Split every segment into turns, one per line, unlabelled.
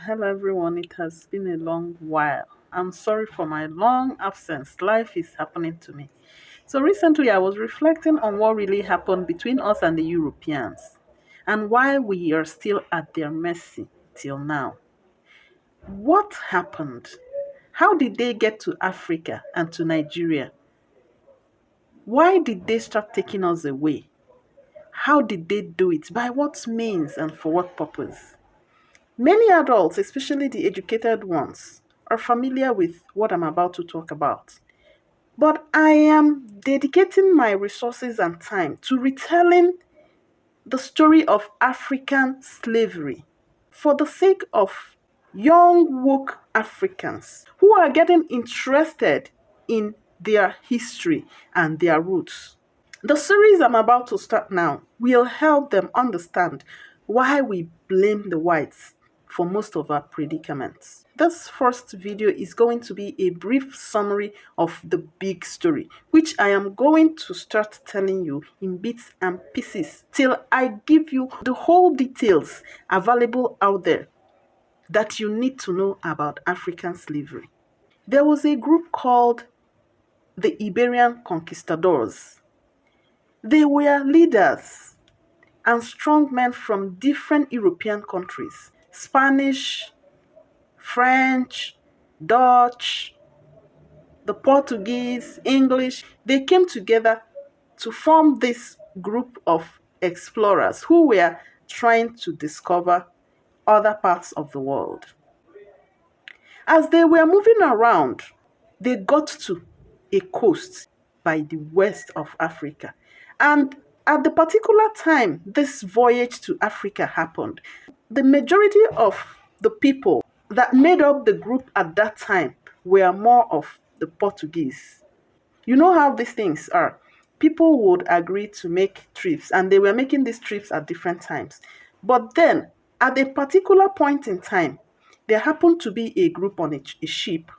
Hello everyone. It has been a long while. I'm sorry for my long absence. Life is happening to me. So recently I was reflecting on what really happened between us and the Europeans and why we are still at their mercy till now. What happened? How did they get to Africa and to Nigeria? Why did they start taking us away? How did they do it? By what means and for what purpose? Many adults, especially the educated ones, are familiar with what I'm about to talk about. But I am dedicating my resources and time to retelling the story of African slavery for the sake of young, woke Africans who are getting interested in their history and their roots. The series I'm about to start now will help them understand why we blame the whites for most of our predicaments. This first video is going to be a brief summary of the big story, which I am going to start telling you in bits and pieces till I give you the whole details available out there that you need to know about African slavery. There was a group called the Iberian Conquistadors. They were leaders and strong men from different European countries: Spanish, French, Dutch, the Portuguese, English. They came together to form this group of explorers who were trying to discover other parts of the world. As they were moving around, they got to a coast by the west of Africa. And at the particular time this voyage to Africa happened, the majority of the people that made up the group at that time were more of the Portuguese. You know how these things are. People would agree to make trips, and they were making these trips at different times. But then, at a particular point in time, there happened to be a group on a ship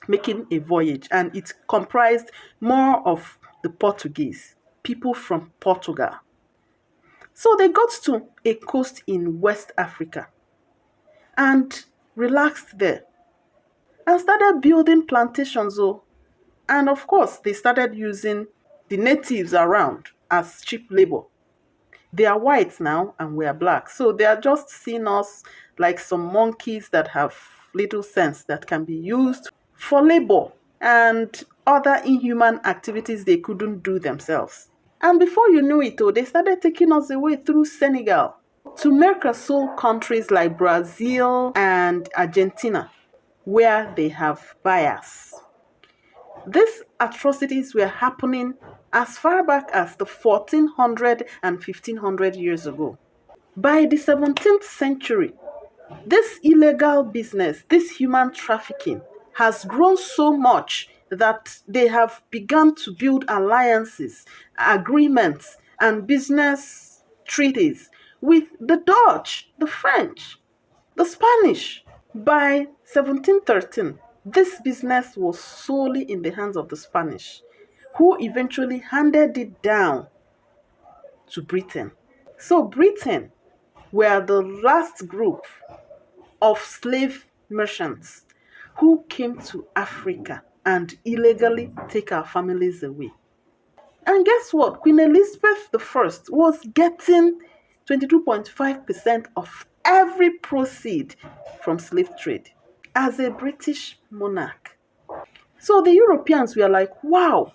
making a voyage, and it comprised more of the Portuguese, people from Portugal. So they got to a coast in West Africa and relaxed there and started building plantations. And of course, they started using the natives around as cheap labor. They are white now and we are black. So they are just seeing us like some monkeys that have little sense that can be used for labor and other inhuman activities they couldn't do themselves. And before you knew it, they started taking us away through Senegal to Mercosur countries like Brazil and Argentina, where they have bias. These atrocities were happening as far back as the 1400 and 1500 years ago. By the 17th century, this illegal business, this human trafficking, has grown so much that they have begun to build alliances, agreements, and business treaties with the Dutch, the French, the Spanish. By 1713, this business was solely in the hands of the Spanish, who eventually handed it down to Britain. So Britain were the last group of slave merchants who came to Africa and illegally take our families away. And guess what? Queen Elizabeth I was getting 22.5% of every proceed from slave trade as a British monarch. So the Europeans were like, wow,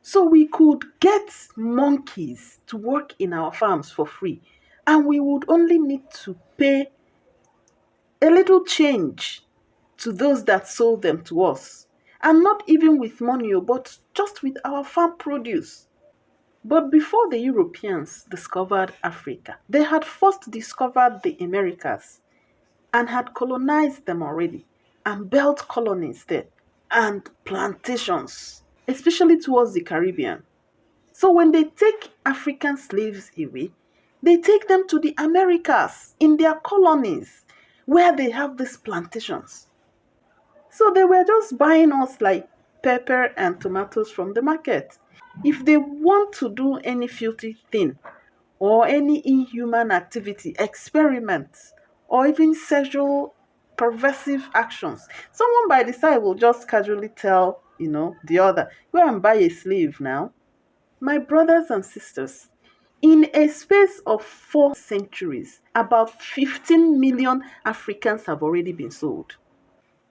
so we could get monkeys to work in our farms for free, and we would only need to pay a little change to those that sold them to us. And not even with money, but just with our farm produce. But before the Europeans discovered Africa, they had first discovered the Americas and had colonized them already and built colonies there and plantations, especially towards the Caribbean. So when they take African slaves away, they take them to the Americas in their colonies where they have these plantations. So they were just buying us like pepper and tomatoes from the market. If they want to do any filthy thing or any inhuman activity, experiment, or even sexual perversive actions. Someone by the side will just casually tell, the other, go and buy a slave now. My brothers and sisters, in a space of 4 centuries, about 15 million Africans have already been sold.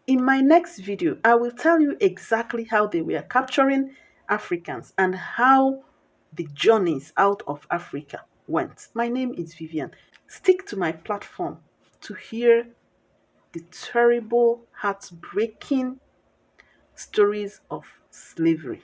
In my next video, I will tell you exactly how they were capturing Africans and how the journeys out of Africa went. My name is Vivian. Stick to my platform to hear the terrible, heartbreaking stories of slavery.